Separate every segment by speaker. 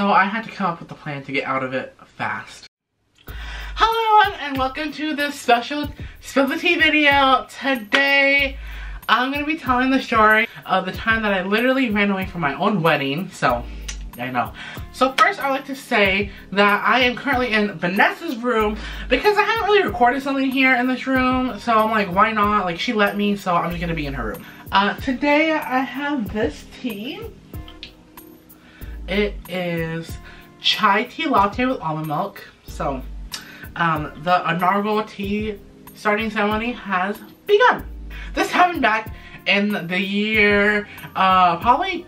Speaker 1: So I had to come up with a plan to get out of it fast. Hello everyone, and welcome to this special Spill the Tea video. Today, I'm going to be telling the story of the time that I literally ran away from my own wedding. So, I know. So first, I'd like to say that I am currently in Vanessa's room because I haven't really recorded something here in this room. So I'm like, why not? Like, she let me, so I'm just going to be in her room. Today, I have this tea. It is chai tea latte with almond milk. So, the inaugural tea starting ceremony has begun. This happened back in the year, probably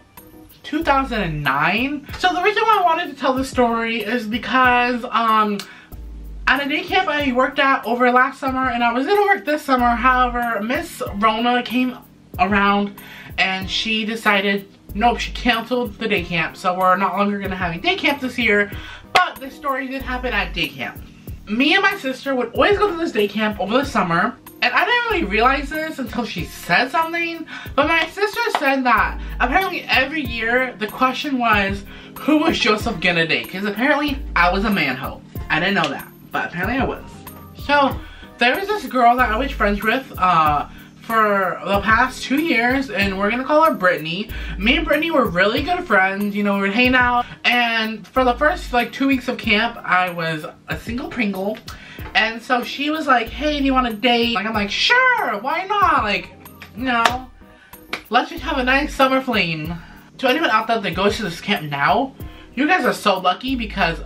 Speaker 1: 2009. So the reason why I wanted to tell this story is because, at a day camp I worked at over last summer, and I was gonna work this summer. However, Miss Rona came around and she decided, nope, she canceled the day camp. So we're not longer gonna have a day camp this year, but this story did happen at day camp. Me and my sister would always go to this day camp over the summer, and I didn't really realize this until she said something, but my sister said that apparently every year the question was, who was Joseph gonna date? Because apparently I was a man-ho. I didn't know that, but apparently I was. So there was this girl that I was friends with for the past 2 years, and we're gonna call her Brittany. Me and Brittany were really good friends, you know, we would hang out, and for the first like 2 weeks of camp, I was a single Pringle. And so she was like, hey, do you want to date? Like, I'm like, sure, why not? Like, you know, let's just have a nice summer fling. To anyone out there that goes to this camp now, you guys are so lucky because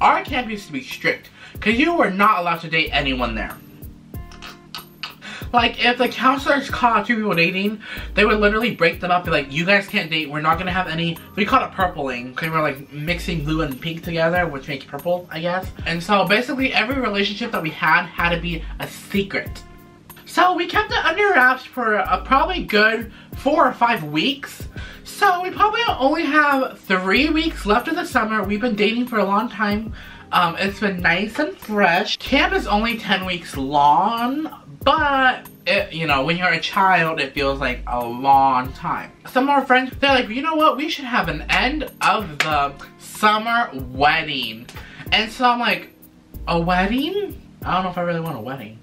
Speaker 1: our camp used to be strict. Because you were not allowed to date anyone there. Like, if the counselors caught 2 people dating, they would literally break them up, be like, you guys can't date, we're not gonna have any. We called it purpling, because we're like mixing blue and pink together, which makes purple, I guess. And so basically every relationship that we had to be a secret. So we kept it under wraps for a probably good 4 or 5 weeks. So we probably only have 3 weeks left of the summer. We've been dating for a long time. It's been nice and fresh. Camp is only 10 weeks long, but you know, when you're a child, it feels like a long time. Some of our friends, they're like, you know what, we should have an end of the summer wedding. And so I'm like, a wedding? I don't know if I really want a wedding.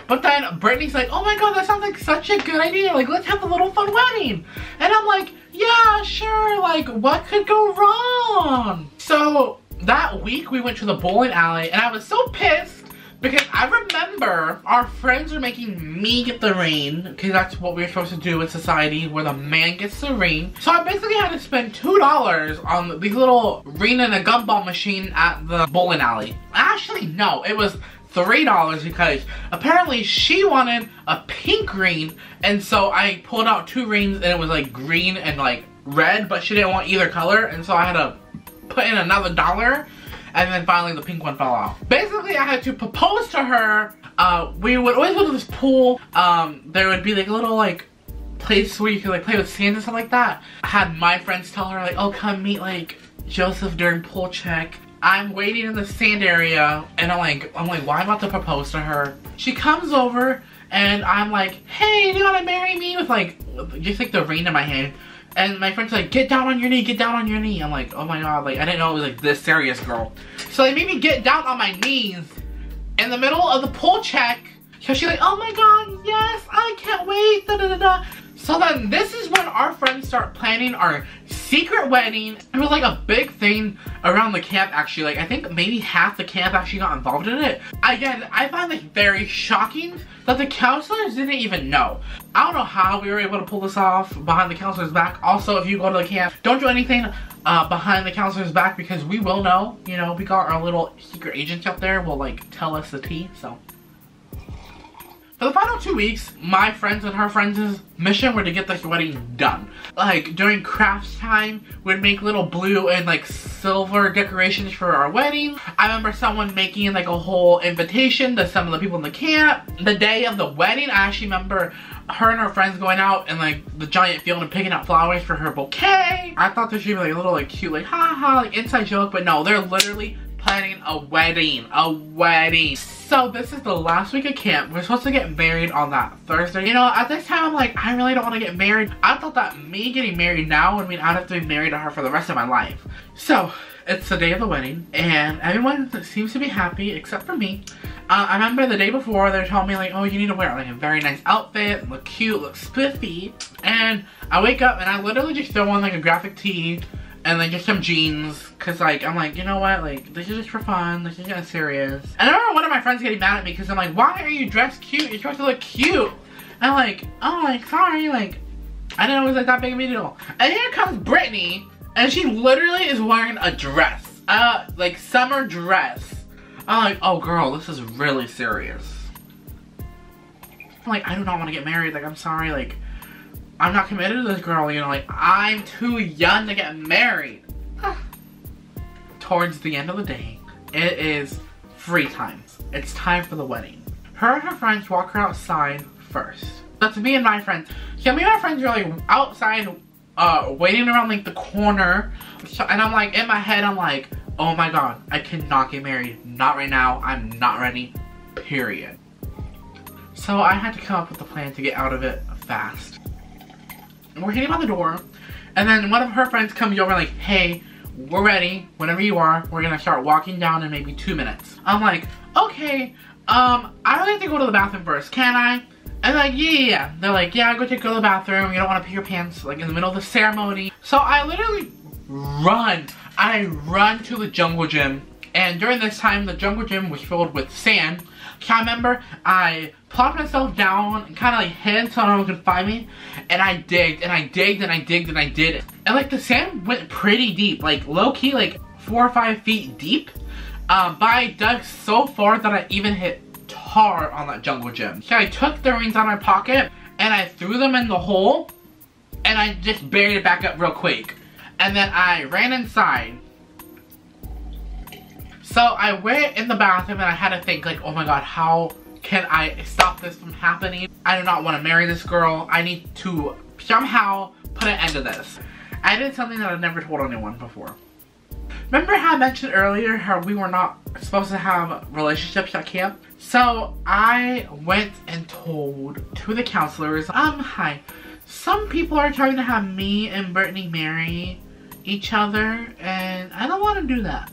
Speaker 1: But then Brittany's like, oh my god, that sounds like such a good idea. Like, let's have a little fun wedding. And I'm like, yeah, sure. Like, what could go wrong? So that week we went to the bowling alley, and I was so pissed because I remember our friends were making me get the ring, because that's what we're supposed to do in society, where the man gets the ring. So I basically had to spend $2 on these little ring and a gumball machine at the bowling alley. Actually, no, it was $3 because apparently she wanted a pink ring, and so I pulled out 2 rings and it was like green and like red, but she didn't want either color, and so I had to put in another $1, and then finally the pink one fell off. Basically, I had to propose to her. We would always go to this pool. There would be like a little like place where you could like play with sand and stuff like that. I had my friends tell her like, oh, come meet like Joseph during pool check. I'm waiting in the sand area, and I'm like, why am I about to propose to her? She comes over, and I'm like, hey, do you want to marry me? With like, just like the ring in my hand. And my friend's like, get down on your knee, get down on your knee. I'm like, oh my god, like, I didn't know it was like this serious, girl. So they made me get down on my knees in the middle of the pool check. So she's like, oh my god, yes, I can't wait, da da da da. So then this is when our friends start planning our secret wedding. It was like a big thing around the camp, actually. Like, I think maybe half the camp actually got involved in it. Again, I find it very shocking that the counselors didn't even know. I don't know how we were able to pull this off behind the counselor's back. Also, if you go to the camp, don't do anything behind the counselor's back, because we will know. You know, we got our little secret agents out there will like tell us the tea, so. For the final 2 weeks, my friends and her friends' mission were to get this wedding done. Like, during crafts time, we'd make little blue and like silver decorations for our wedding. I remember someone making like a whole invitation to some of the people in the camp. The day of the wedding, I actually remember her and her friends going out in like the giant field and picking out flowers for her bouquet. I thought this should be like a little like cute, like ha ha, like inside joke, but no, they're literally planning a wedding. A wedding. So this is the last week of camp. We're supposed to get married on that Thursday. You know, at this time I'm like, I really don't want to get married. I thought that me getting married now would mean I'd have to be married to her for the rest of my life. So it's the day of the wedding and everyone seems to be happy except for me. I remember the day before they were telling me like, oh, you need to wear like a very nice outfit, look cute, look spiffy. And I wake up and I literally just throw on like a graphic tee and like just some jeans, cause like I'm like, you know what, like this is just for fun, this is kind of serious. And I remember one of my friends getting mad at me because I'm like, why are you dressed cute? You're supposed to look cute. And I'm like, oh, like sorry, like I didn't know it was like that big of a deal. And here comes Brittany, and she literally is wearing a dress, like summer dress. I'm like, oh girl, this is really serious. I'm like, I do not want to get married, like I'm sorry, like I'm not committed to this girl, you know, like I'm too young to get married. Towards the end of the day, it is free time. It's time for the wedding. Her and her friends walk her outside first. That's me and my friends. So me and my friends are like outside, waiting around like the corner. So, and I'm like, in my head, I'm like, oh my god, I cannot get married. Not right now. I'm not ready. Period. So I had to come up with a plan to get out of it fast. We're hitting on the door, and then one of her friends comes over like, hey, we're ready. Whenever you are, we're gonna start walking down in maybe 2 minutes. I'm like, okay, I really have to go to the bathroom first, can I? And like, yeah. They're like, yeah, go to the bathroom. You don't want to pee your pants like in the middle of the ceremony. So I literally run. I run to the jungle gym, and during this time, the jungle gym was filled with sand. So I remember I plopped myself down and kind of like hid so no one could find me, and I digged and I digged and I digged and I did it. And like the sand went pretty deep, like low-key like 4 or 5 feet deep. But I dug so far that I even hit tar on that jungle gym. So I took the rings out of my pocket and I threw them in the hole, and I just buried it back up real quick. And then I ran inside. So I went in the bathroom and I had to think like, oh my god, how can I stop this from happening? I do not want to marry this girl. I need to somehow put an end to this. I did something that I've never told anyone before. Remember how I mentioned earlier how we were not supposed to have relationships at camp? So I went and told two of the counselors, hi, some people are trying to have me and Brittany marry each other, and I don't want to do that.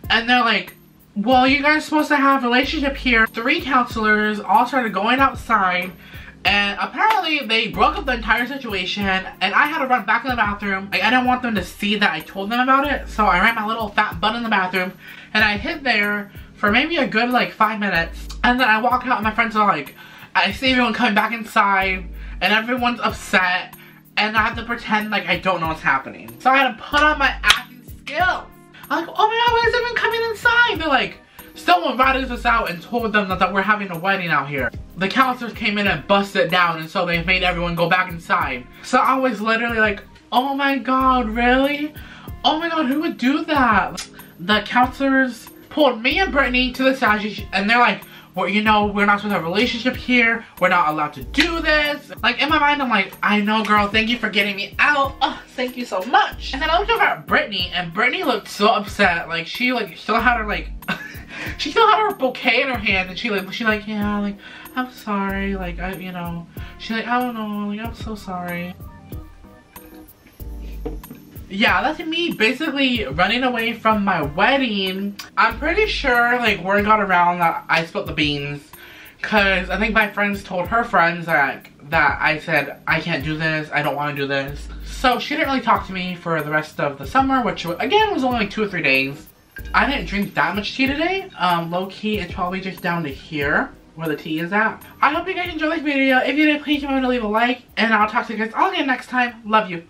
Speaker 1: And they're like, well, you guys are supposed to have a relationship here. 3 counselors all started going outside, and apparently they broke up the entire situation, and I had to run back in the bathroom. Like, I didn't want them to see that I told them about it, so I ran my little fat butt in the bathroom, and I hid there for maybe a good like 5 minutes, and then I walk out and my friends are like, I see everyone coming back inside, and everyone's upset, and I have to pretend like I don't know what's happening. So I had to put on my acting skills. I'm like, oh my god, why is everyone coming inside? They're like, someone ratted us out and told them that we're having a wedding out here. The counselors came in and busted it down, and so they made everyone go back inside. So I was literally like, oh my god, really? Oh my god, who would do that? The counselors pulled me and Brittany to the side, and they're like, well, you know, we're not supposed to have a relationship here. We're not allowed to do this. Like, in my mind, I'm like, I know, girl. Thank you for getting me out. Oh, thank you so much. And then I looked over at Brittany, and Brittany looked so upset. Like, she still had her, like, she still had her bouquet in her hand, and she like, yeah, like, I'm sorry. Like, you know, she's like, I don't know. Like, I'm so sorry. Yeah, that's me basically running away from my wedding. I'm pretty sure like word got around that I spilled the beans, because I think my friends told her friends that I said I can't do this, I don't want to do this. So she didn't really talk to me for the rest of the summer, which again was only like 2 or 3 days. I didn't drink that much tea today. Low-key, it's probably just down to here where the tea is at. I hope you guys enjoyed this video. If you did, please remember to leave a like, and I'll talk to you guys all again next time. Love you.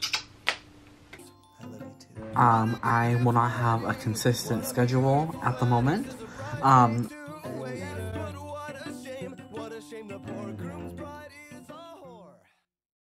Speaker 2: I will not have a consistent schedule at the moment.